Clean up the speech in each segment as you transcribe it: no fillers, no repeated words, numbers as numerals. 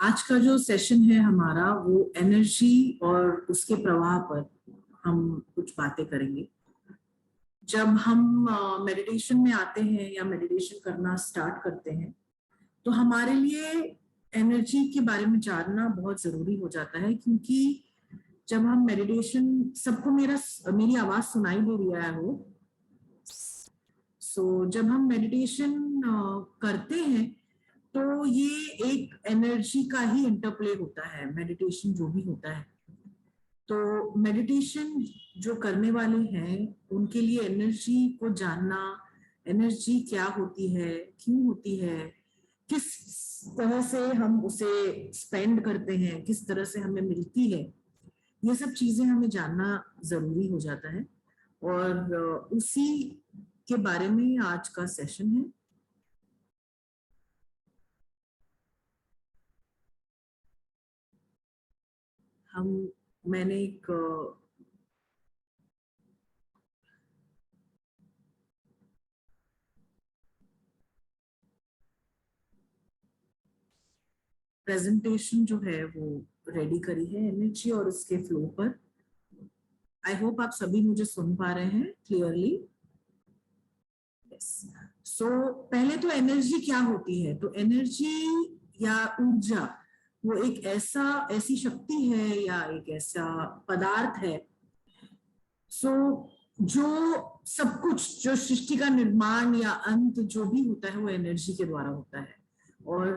आज का जो सेशन है हमारा वो एनर्जी और उसके प्रवाह पर हम कुछ बातें करेंगे। जब हम मेडिटेशन में आते हैं या मेडिटेशन करना स्टार्ट करते हैं तो हमारे लिए एनर्जी के बारे में जानना बहुत जरूरी हो जाता है, क्योंकि जब हम मेडिटेशन, सबको मेरी आवाज सुनाई दे रही है वो। जब हम मेडिटेशन करते हैं तो ये एक एनर्जी का ही इंटरप्ले होता है, मेडिटेशन जो भी होता है। तो मेडिटेशन जो करने वाले हैं उनके लिए एनर्जी को जानना, एनर्जी क्या होती है, क्यों होती है, किस तरह से हम उसे स्पेंड करते हैं, किस तरह से हमें मिलती है, ये सब चीजें हमें जानना जरूरी हो जाता है। और उसी के बारे में आज का सेशन है। मैंने एक प्रेजेंटेशन जो है वो रेडी करी है एनर्जी और उसके फ्लो पर। आई होप आप सभी मुझे सुन पा रहे हैं क्लियरली। सो पहले तो एनर्जी क्या होती है? तो एनर्जी या ऊर्जा वो एक ऐसी शक्ति है या एक ऐसा पदार्थ है जो सब कुछ, जो सृष्टि का निर्माण या अंत जो भी होता है वो एनर्जी के द्वारा होता है। और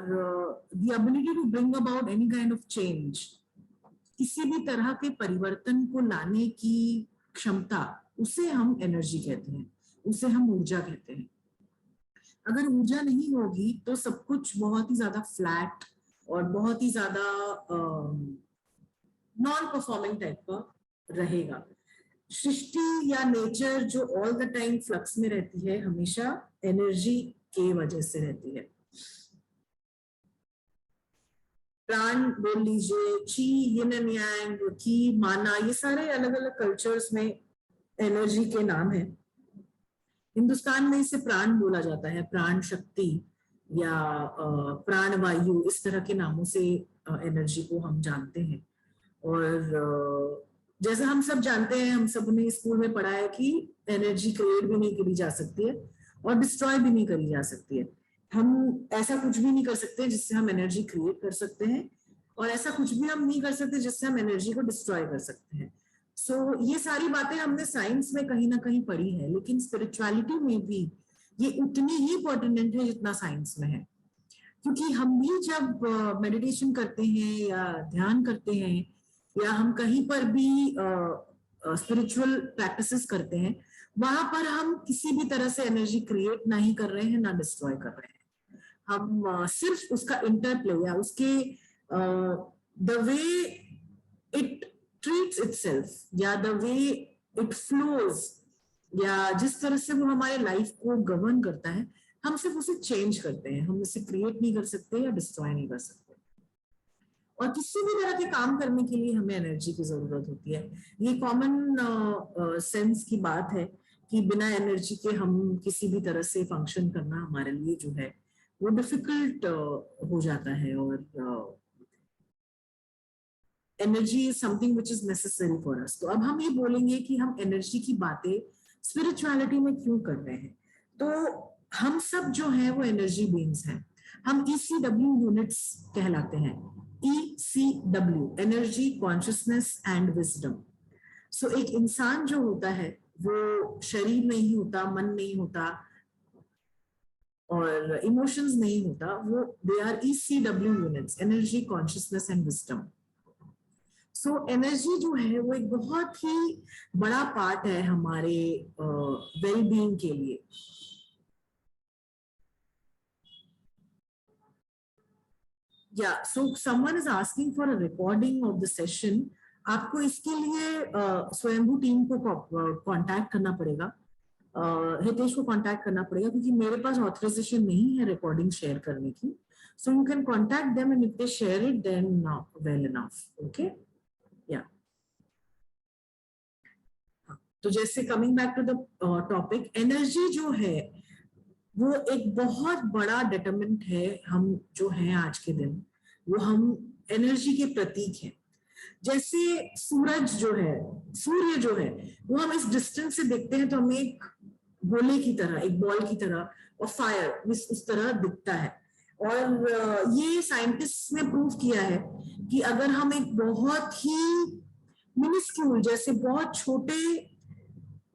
the ability to bring about any kind of change, किसी भी तरह के परिवर्तन को लाने की क्षमता, उसे हम एनर्जी कहते हैं, उसे हम ऊर्जा कहते हैं। अगर ऊर्जा नहीं होगी तो सब कुछ बहुत ही ज्यादा फ्लैट और बहुत ही ज्यादा नॉन परफॉर्मिंग टाइप का रहेगा। सृष्टि या नेचर जो ऑल द टाइम फ्लक्स में रहती है, हमेशा एनर्जी के वजह से रहती है। प्राण बोल लीजिए, ची, यिन एंड यांग, की, माना, ये सारे अलग अलग कल्चर्स में एनर्जी के नाम है। हिंदुस्तान में इसे प्राण बोला जाता है, प्राण शक्ति या प्राण वायु, इस तरह के नामों से एनर्जी को हम जानते हैं। और जैसे हम सब जानते हैं, हम सब ने स्कूल में पढ़ा है कि एनर्जी क्रिएट भी नहीं करी जा सकती है और डिस्ट्रॉय भी नहीं करी जा सकती है। हम ऐसा कुछ भी नहीं कर सकते जिससे हम एनर्जी क्रिएट कर सकते हैं, और ऐसा कुछ भी हम नहीं कर सकते जिससे हम एनर्जी को डिस्ट्रॉय कर सकते हैं। ये सारी बातें हमने साइंस में कहीं ना कहीं पढ़ी है, लेकिन स्पिरिचुअलिटी में भी ये उतनी ही पर्टिनेंट है जितना साइंस में है। क्योंकि हम भी जब मेडिटेशन करते हैं या ध्यान करते हैं या हम कहीं पर भी स्पिरिचुअल प्रैक्टिसेस करते हैं, वहां पर हम किसी भी तरह से एनर्जी क्रिएट नहीं कर रहे हैं, ना डिस्ट्रॉय कर रहे हैं। हम सिर्फ उसका इंटरप्ले या उसके the way it treats itself या द वे इट फ्लोज, या जिस तरह से वो हमारे लाइफ को गवर्न करता है, हम सिर्फ उसे चेंज करते हैं। हम उसे क्रिएट नहीं कर सकते या डिस्ट्रॉय नहीं कर सकते। और किसी भी तरह के काम करने के लिए हमें एनर्जी की जरूरत होती है। ये कॉमन सेंस की बात है कि बिना एनर्जी के हम किसी भी तरह से फंक्शन करना हमारे लिए जो है वो डिफिकल्ट हो जाता है। और energy is something which is necessary for अस। तो अब हम ये बोलेंगे कि हम एनर्जी की बातें स्पिरिचुअलिटी में क्यों कर रहे हैं। तो हम सब जो है वो एनर्जी बीइंग्स हैं। हम ECW यूनिट्स कहलाते हैं। ECW, energy, consciousness and wisdom. एक इंसान जो होता है वो शरीर नहीं होता, मन नहीं होता और इमोशंस नहीं होता, वो they are ECW units, energy, consciousness and wisdom. Energy जो है वो एक बहुत ही बड़ा पार्ट है हमारे वेल बीइंग के लिए। someone is asking for a recording of the session. आपको इसके लिए स्वयंभू टीम को कांटेक्ट करना पड़ेगा, हितेश को कांटेक्ट करना पड़ेगा, क्योंकि मेरे पास ऑथराइजेशन नहीं है रिकॉर्डिंग शेयर करने की। So you can contact them and if they share it then well enough. Okay, या तो जैसे coming back to the topic, energy जो है वो एक बहुत बड़ा डिटरमिनेंट है हम जो है आज के दिन। वो हम एनर्जी के प्रतीक हैं। जैसे सूरज जो है, सूर्य जो है, वो हम इस डिस्टेंस से देखते हैं तो हमें एक गोले की तरह, एक बॉल की तरह, और फायर उस तरह दिखता है। और ये साइंटिस्ट ने प्रूव किया है कि अगर हम एक बहुत ही मिनिस्क्यूल, जैसे बहुत छोटे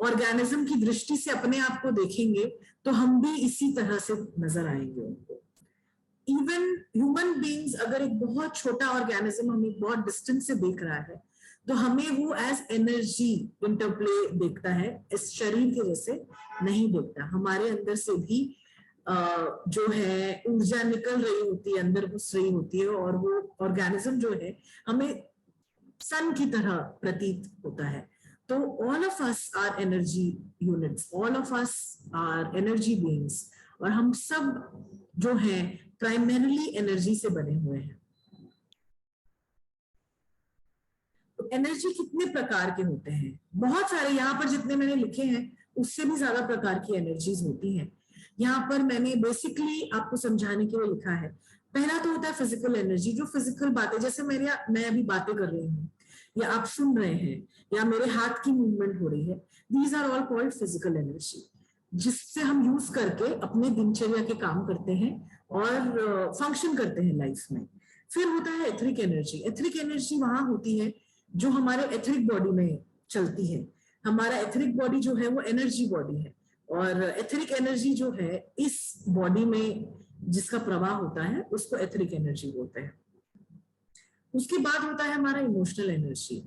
ऑर्गेनिज्म की दृष्टि से अपने आप को देखेंगे तो हम भी इसी तरह से नजर आएंगे उनको। इवन ह्यूमन बीइंग्स, अगर एक बहुत छोटा ऑर्गेनिज्म हमें बहुत डिस्टेंस से देख रहा है तो हमें वो एज एनर्जी इंटरप्ले देखता है, इस शरीर के जैसे नहीं देखता। हमारे अंदर से भी जो है ऊर्जा निकल रही होती है, अंदर घुस रही होती है, और वो ऑर्गेनिज्म जो है हमें सन की तरह प्रतीत होता है। तो all of us are energy units, all of us are energy beings, और हम सब जो है प्राइमरीली एनर्जी से बने हुए हैं। तो एनर्जी कितने प्रकार के होते हैं? बहुत सारे, यहाँ पर जितने मैंने लिखे हैं उससे भी ज्यादा प्रकार की एनर्जीज होती हैं। यहाँ पर मैंने बेसिकली आपको समझाने के लिए लिखा है। पहला तो होता है फिजिकल एनर्जी, जो फिजिकल बातें, जैसे मैं अभी बातें कर रही हूँ या आप सुन रहे हैं या मेरे हाथ की मूवमेंट हो रही है, these are all called physical energy, जिससे हम यूज करके अपने दिनचर्या के काम करते हैं और फंक्शन करते हैं लाइफ में। फिर होता है एथरिक एनर्जी। एथरिक एनर्जी वहां होती है जो हमारे एथरिक बॉडी में चलती है। हमारा एथरिक बॉडी जो है वो एनर्जी बॉडी है, और एथरिक एनर्जी जो है इस बॉडी में जिसका प्रवाह होता है उसको एथरिक एनर्जी बोलते हैं। उसके बाद होता है हमारा इमोशनल एनर्जी।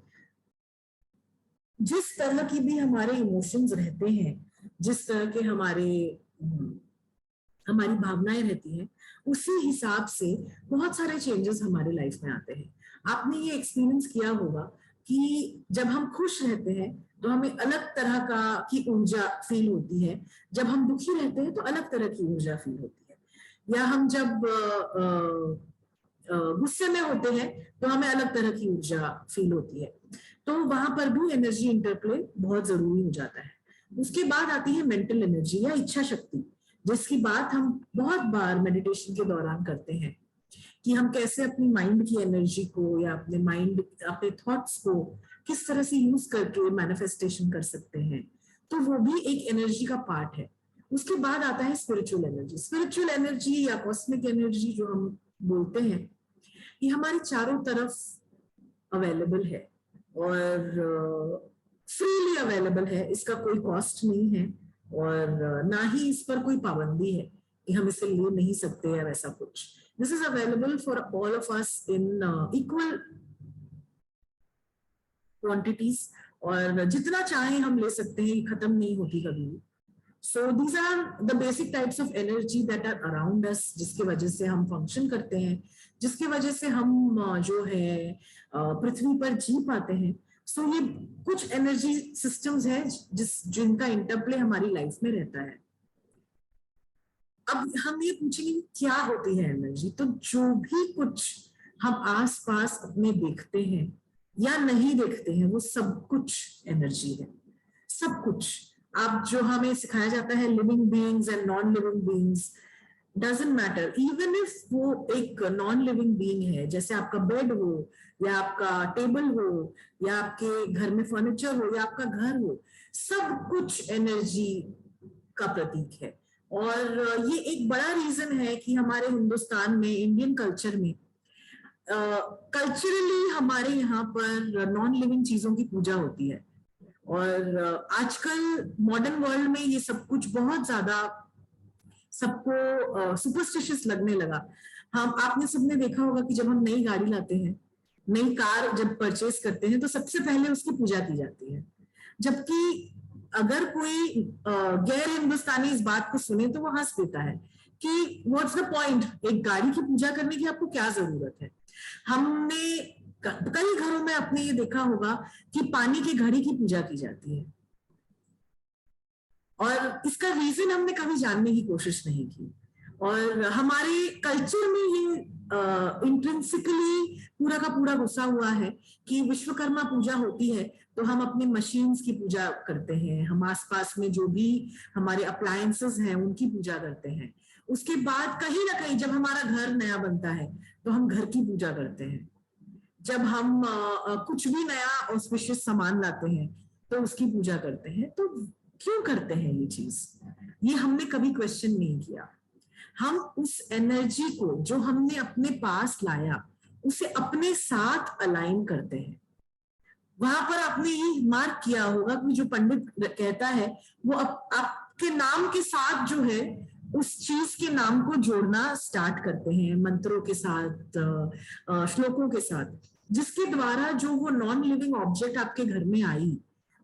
जिस तरह की भी हमारे इमोशंस रहते हैं, जिस तरह के हमारी भावनाएं रहती हैं, उसी हिसाब से बहुत सारे चेंजेस हमारे लाइफ में आते हैं। आपने ये एक्सपीरियंस किया होगा कि जब हम खुश रहते हैं तो हमें अलग तरह की ऊर्जा फील होती है, जब हम दुखी रहते हैं तो अलग तरह की ऊर्जा फील होती है, या हम जब गुस्से में होते हैं तो हमें अलग तरह की ऊर्जा फील होती है। तो वहां पर भी एनर्जी इंटरप्ले बहुत जरूरी हो जाता है। उसके बाद आती है मेंटल एनर्जी या इच्छा शक्ति, जिसकी बात हम बहुत बार मेडिटेशन के दौरान करते हैं कि हम कैसे अपनी माइंड की एनर्जी को या अपने थॉट्स को किस तरह से यूज करके मैनिफेस्टेशन कर सकते हैं। तो वो भी एक एनर्जी का पार्ट है। उसके बाद आता है स्पिरिचुअल एनर्जी। स्पिरिचुअल एनर्जी या कॉस्मिक एनर्जी जो हम बोलते हैं, ये हमारे चारों तरफ अवेलेबल है और फ्रीली अवेलेबल है। इसका कोई कॉस्ट नहीं है और ना ही इस पर कोई पाबंदी है कि हम इसे ले नहीं सकते या वैसा कुछ। This is available for all of us in equal quantities, और जितना चाहे हम ले सकते हैं, खत्म नहीं होती कभी भी। So these are the basic types of energy that are around us, जिसकी वजह से हम फंक्शन करते हैं, जिसकी वजह से हम जो है पृथ्वी पर जी पाते हैं। सो ये कुछ एनर्जी सिस्टम्स हैं जिनका इंटरप्ले हमारी लाइफ में रहता है। अब हम ये पूछेंगे क्या होती है एनर्जी। तो जो भी कुछ हम आसपास अपने देखते हैं या नहीं देखते हैं, वो सब कुछ एनर्जी है। सब कुछ। आप जो हमें सिखाया जाता है living beings and non living beings, doesn't matter. Even if वो एक नॉन लिविंग बीइंग है, जैसे आपका बेड हो या आपका टेबल हो या आपके घर में फर्नीचर हो या आपका घर हो, सब कुछ एनर्जी का प्रतीक है। और ये एक बड़ा रीजन है कि हमारे हिंदुस्तान में, इंडियन कल्चर में, कल्चरली हमारे यहाँ पर नॉन लिविंग चीजों की पूजा होती है। और आजकल मॉडर्न वर्ल्ड में ये सब कुछ बहुत ज्यादा सबको सुपरस्टिशियस लगने लगा। आपने सबने देखा होगा कि जब हम नई गाड़ी लाते हैं, नई कार जब परचेस करते हैं, तो सबसे पहले उसकी पूजा की जाती है। जबकि अगर कोई गैर हिंदुस्तानी इस बात को सुने तो वो हंस देता है कि व्हाट्स द पॉइंट, एक गाड़ी की पूजा करने की आपको क्या जरूरत है। हमने कई घरों में आपने ये देखा होगा कि पानी की घड़ी की पूजा की जाती है, और इसका रीजन हमने कभी जानने की कोशिश नहीं की। और हमारे कल्चर में ये इंट्रिंसिकली पूरा का पूरा घुसा हुआ है कि विश्वकर्मा पूजा होती है तो हम अपनी मशीन्स की पूजा करते हैं, हम आसपास में जो भी हमारे अप्लायंसेस हैं उनकी पूजा करते हैं। उसके बाद कहीं ना कहीं जब हमारा घर नया बनता है तो हम घर की पूजा करते हैं। जब हम कुछ भी नया ऑस्पिशियस सामान लाते हैं तो उसकी पूजा करते हैं। तो क्यों करते हैं ये चीज, ये हमने कभी क्वेश्चन नहीं किया। हम उस एनर्जी को जो हमने अपने पास लाया उसे अपने साथ अलाइन करते हैं। वहां पर आपने ये मार्क किया होगा कि जो पंडित कहता है वो आपके नाम के साथ जो है उस चीज के नाम को जोड़ना स्टार्ट करते हैं, मंत्रों के साथ, श्लोकों के साथ, जिसके द्वारा जो वो नॉन लिविंग ऑब्जेक्ट आपके घर में आई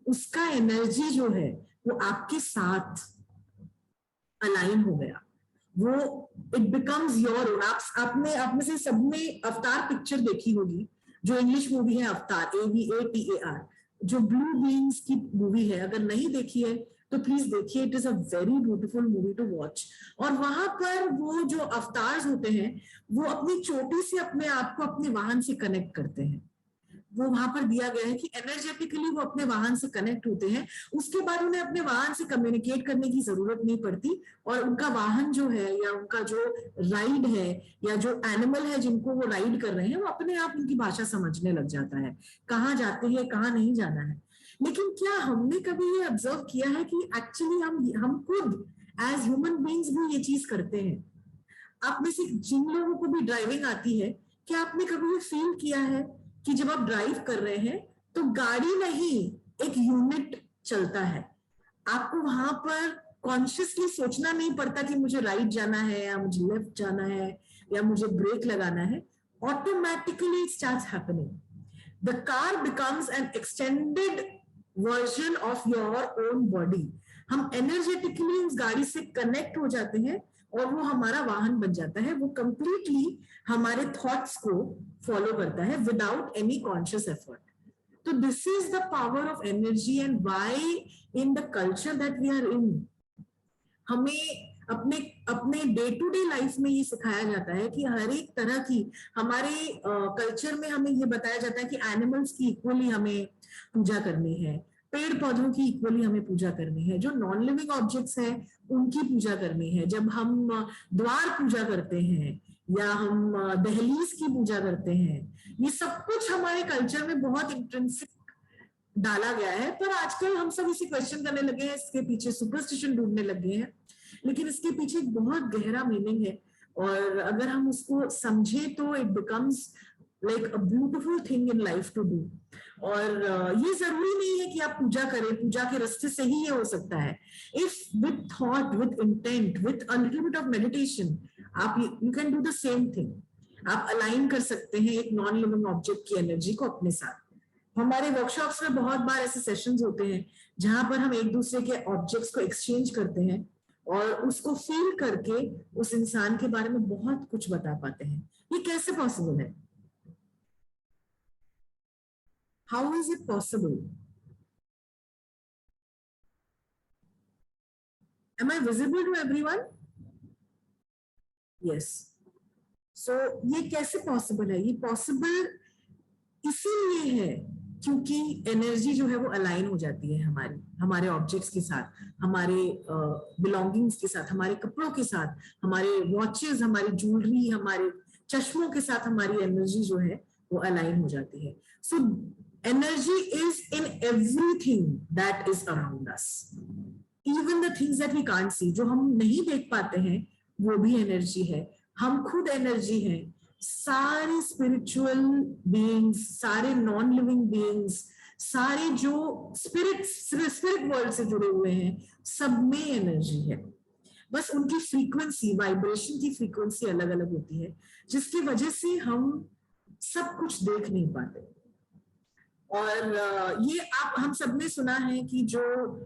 उसका एनर्जी जो है वो आपके साथ अलाइन हो गया। वो इट बिकम्स योर। आपने आप में से सबने अवतार पिक्चर देखी होगी, जो इंग्लिश मूवी है अवतार, AVATAR, जो ब्लू बीइंग्स की मूवी है। अगर नहीं देखी है तो प्लीज देखिए, it is a very beautiful movie two watch. और वहां पर वो जो अवतार्स होते हैं वो अपनी चोटी से अपने आप को अपने वाहन से कनेक्ट करते हैं। वो वहां पर दिया गया है कि एनर्जेटिकली वो अपने वाहन से कनेक्ट होते हैं, उसके बाद उन्हें अपने वाहन से कम्युनिकेट करने की जरूरत नहीं पड़ती, और उनका वाहन जो है या उनका जो राइड है या जो एनिमल है जिनको वो राइड कर रहे हैं वो अपने आप उनकी भाषा समझने लग जाता है, कहाँ जाते हैं कहाँ नहीं जाना है। लेकिन क्या हमने कभी ये ऑब्जर्व किया है कि एक्चुअली हम खुद एज ह्यूमन बीइंग्स भी ये चीज करते हैं? आप में से जिन लोगों को भी ड्राइविंग आती है, क्या आपने कभी ये फील किया है कि जब आप ड्राइव कर रहे हैं तो गाड़ी नहीं, एक यूनिट चलता है। आपको वहां पर कॉन्शियसली सोचना नहीं पड़ता कि मुझे राइट जाना है या मुझे लेफ्ट जाना है या मुझे ब्रेक लगाना है, automatically it starts happening. The car becomes N extended version of your own body. हम एनर्जेटिकली उस गाड़ी से कनेक्ट हो जाते हैं और वो हमारा वाहन बन जाता है। वो कंप्लीटली हमारे थॉट्स को फॉलो करता है विदाउट एनी कॉन्शियस एफर्ट। तो this is the power of energy and why in the culture that we are in हमें अपने अपने डे टू डे लाइफ में ये सिखाया जाता है कि हर एक तरह की हमारे कल्चर में हमें ये बताया जाता है कि एनिमल्स की इक्वली हमें पूजा करनी है, पेड़ पौधों की इक्वली हमें पूजा करनी है, जो नॉन लिविंग ऑब्जेक्ट्स हैं उनकी पूजा करनी है। जब हम द्वार पूजा करते हैं या हम दहलीज की पूजा करते हैं, ये सब कुछ हमारे कल्चर में बहुत इंट्रिंसिक डाला गया है। पर आजकल हम सब इसे क्वेश्चन करने लगे हैं, इसके पीछे सुपरस्टिशन ढूंढने लगे हैं, लेकिन इसके पीछे एक बहुत गहरा मीनिंग है। और अगर हम उसको समझे तो it becomes like a beautiful thing in life to do. और ये जरूरी नहीं है कि आप पूजा करें, पूजा के रास्ते से ही ये हो सकता है। If with thought, with intent, with a little bit of meditation, आप you can do the same thing. आप अलाइन कर सकते हैं एक नॉन लिविंग ऑब्जेक्ट की एनर्जी को अपने साथ। हमारे वर्कशॉप्स में बहुत बार ऐसे सेशंस होते हैं जहां पर हम एक दूसरे के ऑब्जेक्ट्स को एक्सचेंज करते हैं और उसको फील करके उस इंसान के बारे में बहुत कुछ बता पाते हैं। ये कैसे पॉसिबल है? How is it possible? Am I visible to everyone? Yes. So ये कैसे पॉसिबल है? ये पॉसिबल इसीलिए है क्योंकि एनर्जी जो है वो अलाइन हो जाती है हमारे ऑब्जेक्ट्स के साथ, हमारे बिलोंगिंग्स के साथ, हमारे कपड़ों के साथ, हमारे वॉचेस, हमारी ज्वेलरी, हमारे चश्मों के साथ हमारी एनर्जी जो है वो अलाइन हो जाती है। So energy is in everything that is around us, even the things that we can't see, जो हम नहीं देख पाते हैं वो भी एनर्जी है। हम खुद एनर्जी हैं। सारे स्पिरिचुअल बीइंग्स, सारे नॉन लिविंग बीइंग्स, सारे जो स्पिरिट वर्ल्ड से जुड़े हुए हैं, सब में एनर्जी है। बस उनकी फ्रीक्वेंसी, वाइब्रेशन की फ्रीक्वेंसी अलग अलग होती है, जिसकी वजह से हम सब कुछ देख नहीं पाते। और ये हम सबने सुना है कि जो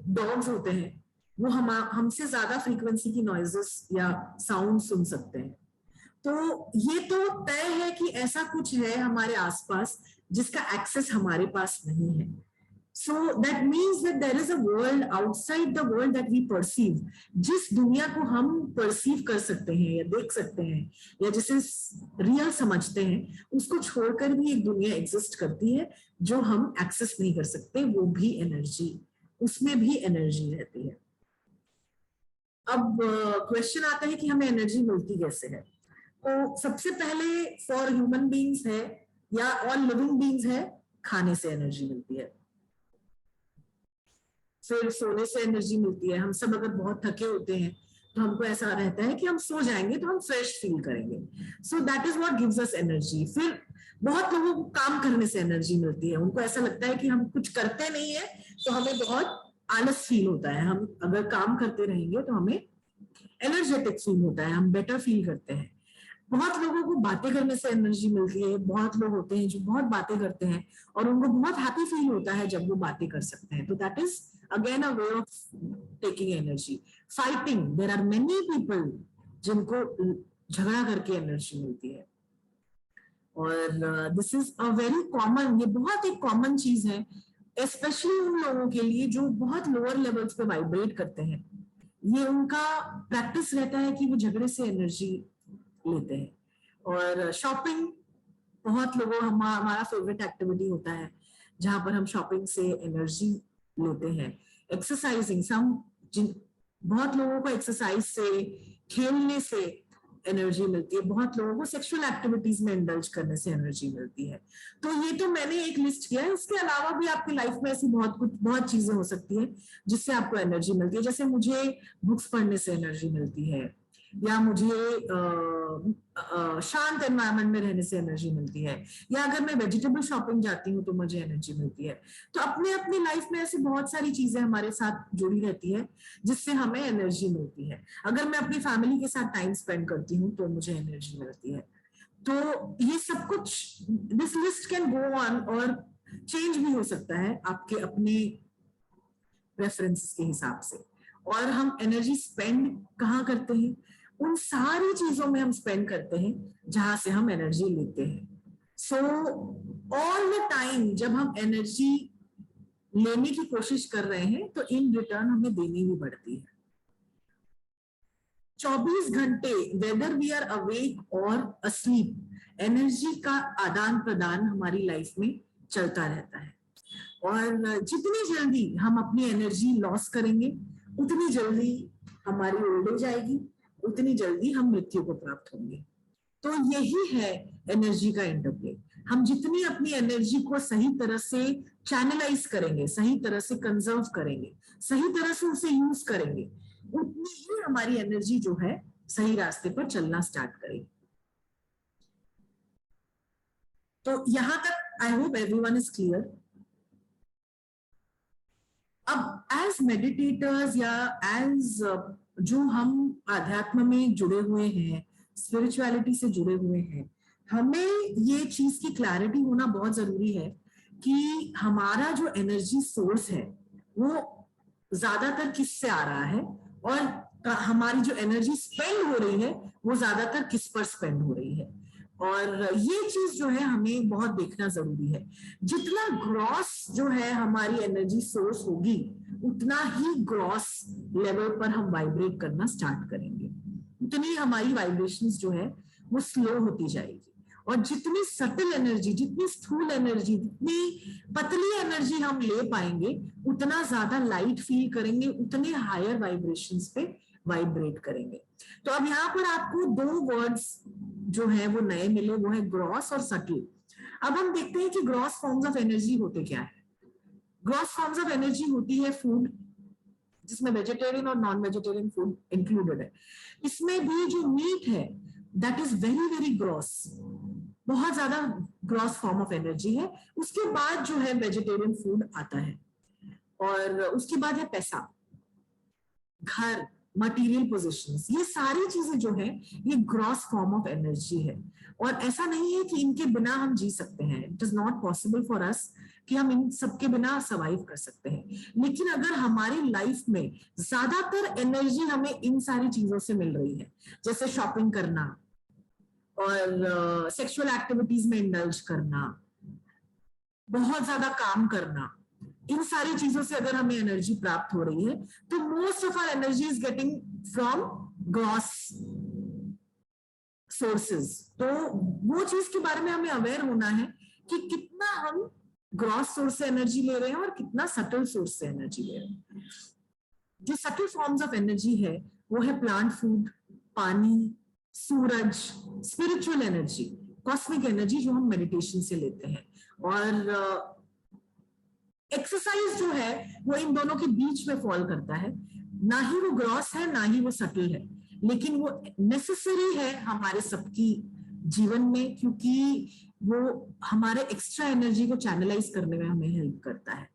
डॉग्स होते हैं वो हमसे ज्यादा फ्रीक्वेंसी की नॉइजेस या साउंड सुन सकते हैं। तो ये तो तय है कि ऐसा कुछ है हमारे आसपास जिसका एक्सेस हमारे पास नहीं है। So that means that there is a world outside the world that we perceive. जिस दुनिया को हम परसीव कर सकते हैं या देख सकते हैं या जिसे रियल समझते हैं, उसको छोड़कर भी एक दुनिया एग्जिस्ट करती है जो हम एक्सेस नहीं कर सकते, वो भी एनर्जी, उसमें भी एनर्जी रहती है। अब क्वेश्चन आता है कि हमें एनर्जी मिलती कैसे है? तो सबसे पहले फॉर ह्यूमन बीइंग्स है या ऑल लिविंग बीइंग्स है, खाने से एनर्जी मिलती है, फिर सोने से एनर्जी मिलती है। हम सब अगर बहुत थके होते हैं तो हमको ऐसा रहता है कि हम सो जाएंगे तो हम फ्रेश फील करेंगे, so that is what gives us energy. फिर बहुत लोगों को काम करने से एनर्जी मिलती है, उनको ऐसा लगता है कि हम कुछ करते नहीं है तो हमें बहुत आलस फील होता है, हम अगर काम करते रहेंगे तो हमें एनर्जेटिक फील होता है, हम बेटर फील करते हैं। बहुत लोगों को बातें करने से एनर्जी मिलती है, बहुत लोग होते हैं जो बहुत बातें करते हैं और उनको बहुत हैप्पी फील होता है जब वो बातें कर सकते हैं, तो that is again a way of taking energy. Fighting, there are many people जिनको झगड़ा करके एनर्जी मिलती है, और this is a very common, ये बहुत एक कॉमन चीज है, स्पेशली उन लोगों के लिए जो बहुत लोअर लेवल्स पे वाइब्रेट करते हैं। ये उनका प्रैक्टिस रहता है कि वो झगड़े से एनर्जी लेते हैं। और शॉपिंग, बहुत लोगों हमारा फेवरेट एक्टिविटी होता है जहां पर हम शॉपिंग से एनर्जी लेते हैं। एक्सरसाइजिंग, सम जिन बहुत लोगों को एक्सरसाइज से, खेलने से एनर्जी मिलती है, बहुत लोगों को सेक्सुअल एक्टिविटीज में इंडल्ज करने से एनर्जी मिलती है। तो ये तो मैंने एक लिस्ट किया है, इसके अलावा भी आपकी लाइफ में ऐसी बहुत चीजें हो सकती है जिससे आपको एनर्जी मिलती है। जैसे मुझे बुक्स पढ़ने से एनर्जी मिलती है, या मुझे शांत एनवायरनमेंट में रहने से एनर्जी मिलती है, या अगर मैं वेजिटेबल शॉपिंग जाती हूँ तो मुझे एनर्जी मिलती है। तो अपने अपनी लाइफ में ऐसी बहुत सारी चीजें हमारे साथ जुड़ी रहती है जिससे हमें एनर्जी मिलती है। अगर मैं अपनी फैमिली के साथ टाइम स्पेंड करती हूँ तो मुझे एनर्जी मिलती है। तो ये सब कुछ, this list can go on, और चेंज भी हो सकता है आपके अपने प्रेफरेंसेस के हिसाब से। और हम एनर्जी स्पेंड कहाँ करते हैं? उन सारी चीजों में हम स्पेंड करते हैं जहां से हम एनर्जी लेते हैं। सो ऑल द टाइम जब हम एनर्जी लेने की कोशिश कर रहे हैं तो इन रिटर्न हमें देनी भी पड़ती है। 24 घंटे, वेदर वी आर अवेक और अस्लीप, एनर्जी का आदान प्रदान हमारी लाइफ में चलता रहता है। और जितनी जल्दी हम अपनी एनर्जी लॉस करेंगे उतनी जल्दी हमारी ओल्ड एज आएगी, उतनी जल्दी हम मृत्यु को प्राप्त होंगे। तो यही है एनर्जी का इंटरप्ले। हम जितनी अपनी एनर्जी को सही तरह से चैनलाइज करेंगे, सही तरह से कंजर्व करेंगे, सही तरह से उसे यूज करेंगे, उतनी ही हमारी एनर्जी जो है सही रास्ते पर चलना स्टार्ट करेगी। तो यहां तक I hope everyone is clear. अब एज मेडिटेटर्स या एज जो हम आध्यात्म में जुड़े हुए हैं, स्पिरिचुअलिटी से जुड़े हुए हैं, हमें ये चीज की क्लैरिटी होना बहुत जरूरी है कि हमारा जो एनर्जी सोर्स है वो ज्यादातर किससे आ रहा है, और हमारी जो एनर्जी स्पेंड हो रही है वो ज्यादातर किस पर स्पेंड हो रही है। और ये चीज जो है हमें बहुत देखना जरूरी है। जितना ग्रॉस जो है हमारी एनर्जी सोर्स होगी उतना ही ग्रॉस लेवल पर हम वाइब्रेट करना स्टार्ट करेंगे, उतनी हमारी वाइब्रेशंस जो है वो स्लो होती जाएगी। और जितनी सटल एनर्जी, जितनी स्थूल एनर्जी, जितनी पतली एनर्जी हम ले पाएंगे उतना ज्यादा लाइट फील करेंगे, उतने हायर वाइब्रेशंस पे वाइब्रेट करेंगे। तो अब यहाँ पर आपको दो वर्ड्स जो है वो नए मिले, वो है ग्रॉस और सटल। अब हम देखते हैं कि ग्रॉस फॉर्म्स ऑफ एनर्जी होते क्या है। ग्रॉस फॉर्म्स ऑफ एनर्जी होती है फूड, जिसमें वेजिटेरियन और नॉन वेजिटेरियन फूड इंक्लूडेड है। इसमें भी जो मीट है that is very very gross, बहुत ज्यादा ग्रॉस फॉर्म ऑफ एनर्जी है। उसके बाद जो है वेजिटेरियन फूड आता है, और उसके बाद है पैसा, घर, मटेरियल पोजीशंस, ये सारी चीजें जो है ये ग्रॉस फॉर्म ऑफ एनर्जी है। और ऐसा नहीं है कि इनके बिना हम जी सकते हैं, it is not possible for us कि हम इन सबके बिना सरवाइव कर सकते हैं। लेकिन अगर हमारी लाइफ में ज्यादातर एनर्जी हमें इन सारी चीजों से मिल रही है, जैसे शॉपिंग करना और सेक्सुअल एक्टिविटीज में इंडल्ज करना, बहुत ज्यादा काम करना, इन सारी चीजों से अगर हमें एनर्जी प्राप्त हो रही है तो most of our energy is getting from gross sources. तो वो चीज के बारे में हमें अवेयर होना है कि कितना हम ग्रॉस सोर्स से एनर्जी ले रहे हैं और कितना सटल सोर्स से एनर्जी ले रहे हैं। जो सटल फॉर्म्स ऑफ एनर्जी है वो है प्लांट फूड, पानी, सूरज, स्पिरिचुअल एनर्जी, कॉस्मिक एनर्जी जो हम मेडिटेशन से लेते हैं। और एक्सरसाइज जो है वो इन दोनों के बीच में फॉल करता है, ना ही वो ग्रॉस है ना ही वो सटल है, लेकिन वो नेसेसरी है हमारे सबकी जीवन में, क्योंकि वो हमारे एक्स्ट्रा एनर्जी को चैनलाइज करने में हमें हेल्प करता है।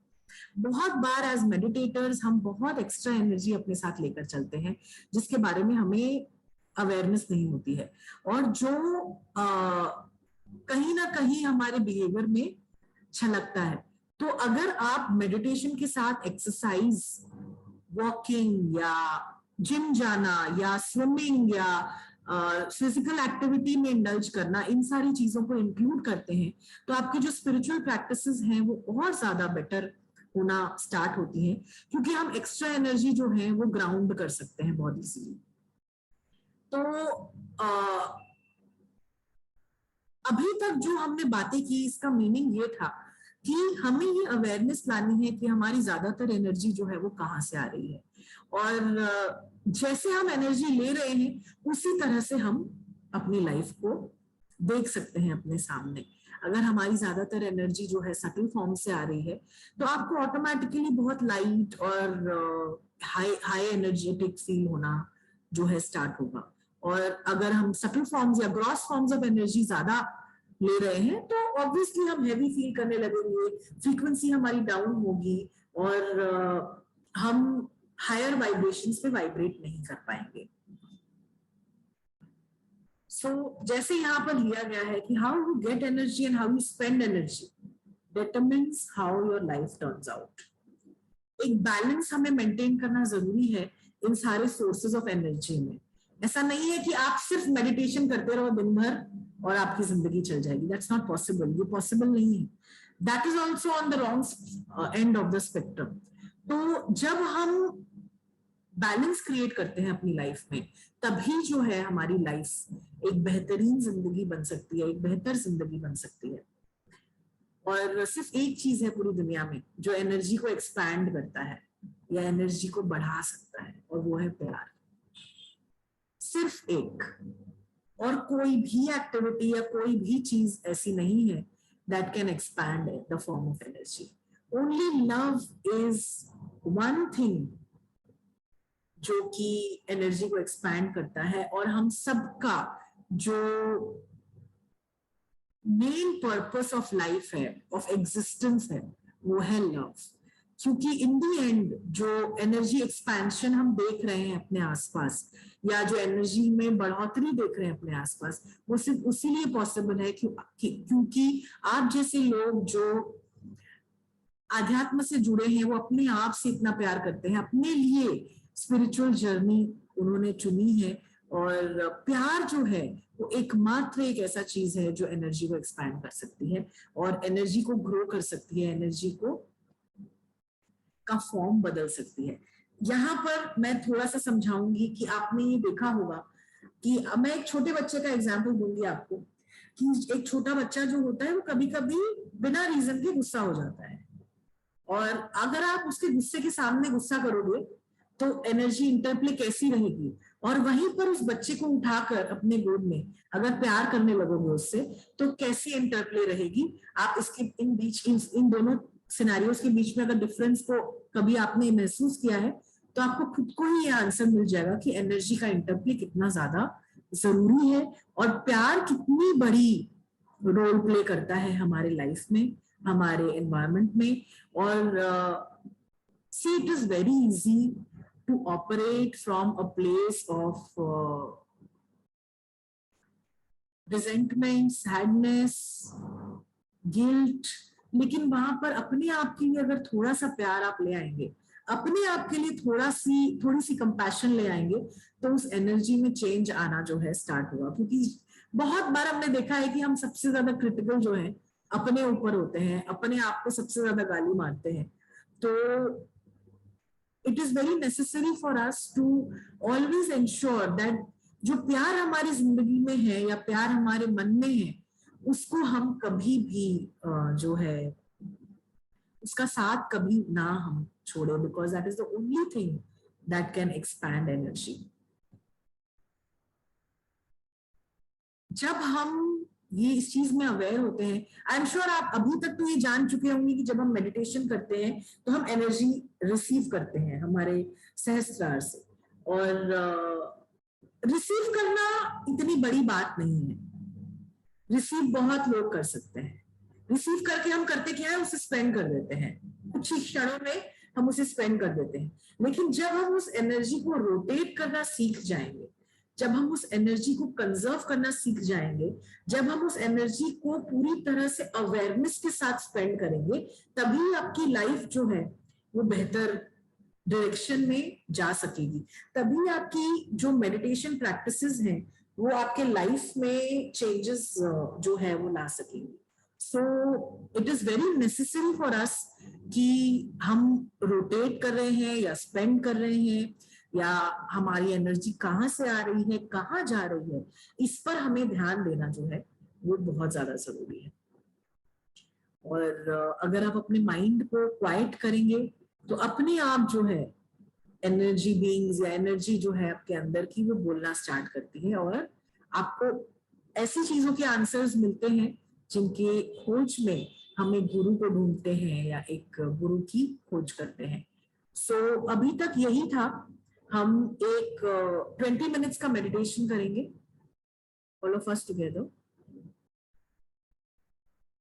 बहुत बार एज मेडिटेटर्स हम बहुत एक्स्ट्रा एनर्जी अपने साथ लेकर चलते हैं जिसके बारे में हमें अवेयरनेस नहीं होती है, और जो कहीं ना कहीं हमारे बिहेवियर में छलकता है। तो अगर आप मेडिटेशन के साथ एक्सरसाइज, वॉकिंग या जिम जाना या स्विमिंग या फिजिकल एक्टिविटी में इंडल्ज करना, इन सारी चीजों को इंक्लूड करते हैं, तो आपकी जो स्पिरिचुअल प्रैक्टिसेस हैं वो और ज्यादा बेटर होना स्टार्ट होती हैं, क्योंकि हम एक्स्ट्रा एनर्जी जो है वो ग्राउंड कर सकते हैं बहुत इजीली। तो अभी तक जो हमने बातें की, इसका मीनिंग ये था कि हमें ये अवेयरनेस लानी है कि हमारी ज्यादातर एनर्जी जो है वो कहाँ से आ रही है, और जैसे हम एनर्जी ले रहे हैं उसी तरह से हम अपनी लाइफ को देख सकते हैं अपने सामने। अगर हमारी ज्यादातर एनर्जी जो है सटल फॉर्म से आ रही है तो आपको ऑटोमेटिकली बहुत लाइट और हाई एनर्जेटिक फील होना जो है स्टार्ट होगा। और अगर हम सटल फॉर्म्स या ग्रॉस फॉर्म्स ऑफ एनर्जी ज्यादा ले रहे हैं तो ऑब्वियसली हम हैवी फील करने लगेंगे, फ्रीक्वेंसी हमारी डाउन होगी और हम हायर वाइब्रेशंस पे वाइब्रेट नहीं कर पाएंगे। सो जैसे यहाँ पर लिया गया है कि how you get energy and how you spend energy determines how your life turns out. एक बैलेंस हमें मेंटेन करना जरूरी है इन सारे सोर्सेज ऑफ एनर्जी में। ऐसा नहीं है कि आप सिर्फ मेडिटेशन करते रहो दिन भर और आपकी जिंदगी चल जाएगी, दैट्स नॉट पॉसिबल, ये पॉसिबल नहीं है। That is also on the wrong end of the spectrum. तो जब हम बैलेंस क्रिएट करते हैं अपनी लाइफ में, तभी जो है हमारी लाइफ एक बेहतरीन जिंदगी बन सकती है, एक बेहतर जिंदगी बन सकती है। और सिर्फ एक चीज है पूरी दुनिया में जो एनर्जी को एक्सपैंड करता है या एनर्जी को बढ़ा सकता है, और वो है प्यार। सिर्फ एक, और कोई भी एक्टिविटी या कोई भी चीज ऐसी नहीं है that can expand the form of energy. Only love is one thing जो कि एनर्जी को एक्सपैंड करता है, और हम सबका जो मेन पर्पस ऑफ लाइफ है, ऑफ एग्जिस्टेंस है, वो है लव। क्योंकि इन दी एंड जो एनर्जी एक्सपेंशन हम देख रहे हैं अपने आसपास, या जो एनर्जी में बढ़ोतरी देख रहे हैं अपने आसपास, वो सिर्फ उसीलिए पॉसिबल है क्योंकि आप जैसे लोग जो आध्यात्म से जुड़े हैं वो अपने आप से इतना प्यार करते हैं, अपने लिए स्पिरिचुअल जर्नी उन्होंने चुनी है। और प्यार जो है वो एकमात्र एक ऐसा चीज है जो एनर्जी को एक्सपैंड कर सकती है और एनर्जी को ग्रो कर सकती है, एनर्जी को का फॉर्म बदल सकती है। यहाँ पर मैं थोड़ा सा समझाऊंगी कि आपने ये देखा होगा कि मैं एक छोटे बच्चे का एग्जाम्पल दूंगी आपको, कि एक छोटा बच्चा जो होता है वो कभी कभी बिना रीजन के गुस्सा हो जाता है, और अगर आप उसके गुस्से के सामने गुस्सा करोगे तो एनर्जी इंटरप्ले कैसी रहेगी, और वहीं पर उस बच्चे को उठाकर अपने गोद में अगर प्यार करने लगोगे उससे तो कैसी इंटरप्ले रहेगी। आप इसके इन बीच इन दोनों सिनेरियोस के बीच में अगर डिफरेंस को कभी आपने महसूस किया है तो आपको खुद को ही ये आंसर मिल जाएगा कि एनर्जी का इंटरप्ले कितना ज्यादा जरूरी है, और प्यार कितनी बड़ी रोल प्ले करता है हमारे लाइफ में, हमारे एनवायरनमेंट में। और see, it is very easy to operate from a place of resentment, sadness, guilt, लेकिन वहां पर अपने आप के लिए अगर थोड़ा सा प्यार आप ले आएंगे, अपने आप के लिए थोड़ी सी कंपैशन ले आएंगे, तो उस एनर्जी में चेंज आना जो है स्टार्ट होगा। क्योंकि बहुत बार हमने देखा है कि हम सबसे ज्यादा क्रिटिकल जो है अपने ऊपर होते हैं, अपने आप को सबसे ज्यादा गाली मारते हैं। तो it is very necessary for us to always ensure that जो प्यार हमारी जिंदगी में है या प्यार हमारे मन में है उसको हम कभी भी जो है उसका साथ कभी ना हम छोड़े, because that is the only thing that can expand energy. जब हम ये इस चीज में अवेयर होते हैं, आई एम श्योर आप अभी तक तो ये जान चुके होंगे कि जब हम मेडिटेशन करते हैं तो हम एनर्जी रिसीव करते हैं हमारे सहस्त्रार से, और रिसीव करना इतनी बड़ी बात नहीं है, रिसीव बहुत लोग कर सकते हैं। रिसीव करके हम करते क्या है, उसे स्पेंड कर देते हैं, कुछ ही क्षणों में हम उसे स्पेंड कर देते हैं। लेकिन जब हम उस एनर्जी को रोटेट करना सीख जाएंगे, जब हम उस एनर्जी को कंजर्व करना सीख जाएंगे, जब हम उस एनर्जी को पूरी तरह से अवेयरनेस के साथ स्पेंड करेंगे, तभी आपकी लाइफ जो है वो बेहतर डायरेक्शन में जा सकेगी। तभी आपकी जो मेडिटेशन प्रैक्टिसेस हैं वो आपके लाइफ में चेंजेस जो है वो ला सकेंगी। So it is very necessary for अस कि हम रोटेट कर रहे हैं या स्पेंड कर रहे हैं, या हमारी एनर्जी कहाँ से आ रही है, कहाँ जा रही है, इस पर हमें ध्यान देना जो है वो बहुत ज्यादा जरूरी है। और अगर आप अपने माइंड को क्वाइट करेंगे तो अपने आप जो है एनर्जी बीइंग्स या एनर्जी जो है आपके अंदर की वो बोलना स्टार्ट करती है, और आपको ऐसी चीजों के आंसर्स मिलते हैं जिनके खोज में हमें गुरु को ढूंढते हैं या एक गुरु की खोज करते हैं। सो अभी तक यही था। हम एक 20 मिनट्स का मेडिटेशन करेंगे, ऑल ऑफ अस टुगेदर।